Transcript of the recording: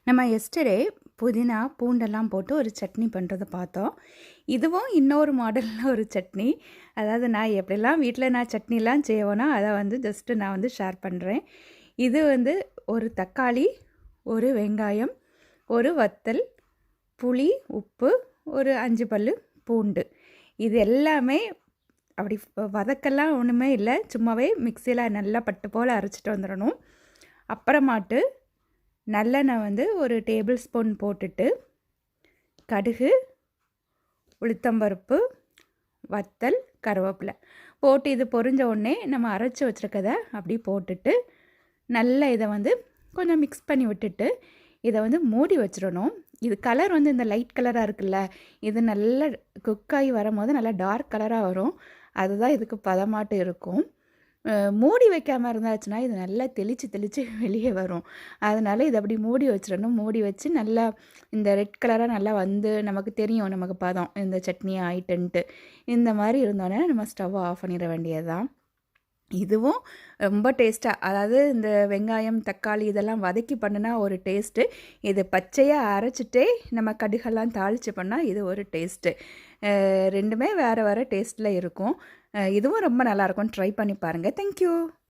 நம்ம எஸ்டர்டே புதினா பூண்டெல்லாம் போட்டு ஒரு சட்னி பண்ணுறத பார்த்தோம். இதுவும் இன்னொரு மாடலில் ஒரு சட்னி. அதாவது நான் எப்படிலாம் வீட்டில் நான் சட்னிலாம் செய்வேனோ அதை ஜஸ்ட்டு நான் ஷேர் பண்ணுறேன். இது ஒரு தக்காளி, ஒரு வெங்காயம், ஒரு வத்தல், புளி, உப்பு, ஒரு 5 பல்லு பூண்டு. இது எல்லாமே அப்படி வதக்கெல்லாம் ஒன்றுமே இல்லை, சும்மாவே மிக்சியில் நல்லா பட்டு போல் அரைச்சிட்டு வந்துடணும். அப்புறமாட்டு நல்லெண்ணெய் ஒரு டேபிள் ஸ்பூன் போட்டுட்டு கடுகு, உளுத்தம்பருப்பு, வத்தல், கருவேப்பிலை போட்டு இது பொரிஞ்ச உடனே நம்ம அரைச்சி வச்சுருக்கதை அப்படி போட்டுட்டு நல்லா இதை கொஞ்சம் மிக்ஸ் பண்ணி விட்டுட்டு இதை மூடி வச்சிடணும். இது கலர் இந்த லைட் கலராக இருக்குல்ல, இது நல்லா குக்காகி வரும்போது நல்லா டார்க் கலராக வரும். அதுதான் இதுக்கு பதமாட்டு இருக்கும். மூடி வைக்காமல் இருந்தாச்சுன்னா இது நல்லா தெளித்து வெளியே வரும். அதனால் இதை அப்படி மூடி வச்சிடணும். மூடி வச்சு நல்லா இந்த ரெட் கலராக நல்லா நமக்கு தெரியும், நமக்கு பதம் இந்த சட்னி ஆயிட்டுன்ட்டு. இந்த மாதிரி இருந்தோடனே நம்ம ஸ்டவ் ஆஃப் பண்ணிட வேண்டியது தான். இதுவும் ரொம்ப டேஸ்ட்டாக, அதாவது இந்த வெங்காயம், தக்காளி இதெல்லாம் வதக்கி பண்ணினா ஒரு டேஸ்ட்டு. இது பச்சையாக அரைச்சிட்டே நம்ம கடுகெல்லாம் தாளித்து பண்ணால் இது ஒரு டேஸ்ட்டு. ரெண்டுமே வேறு வேறு டேஸ்ட்டில் இருக்கும். இதுவும் ரொம்ப நல்லாயிருக்கும். ட்ரை பண்ணி பாருங்கள். தேங்க்யூ.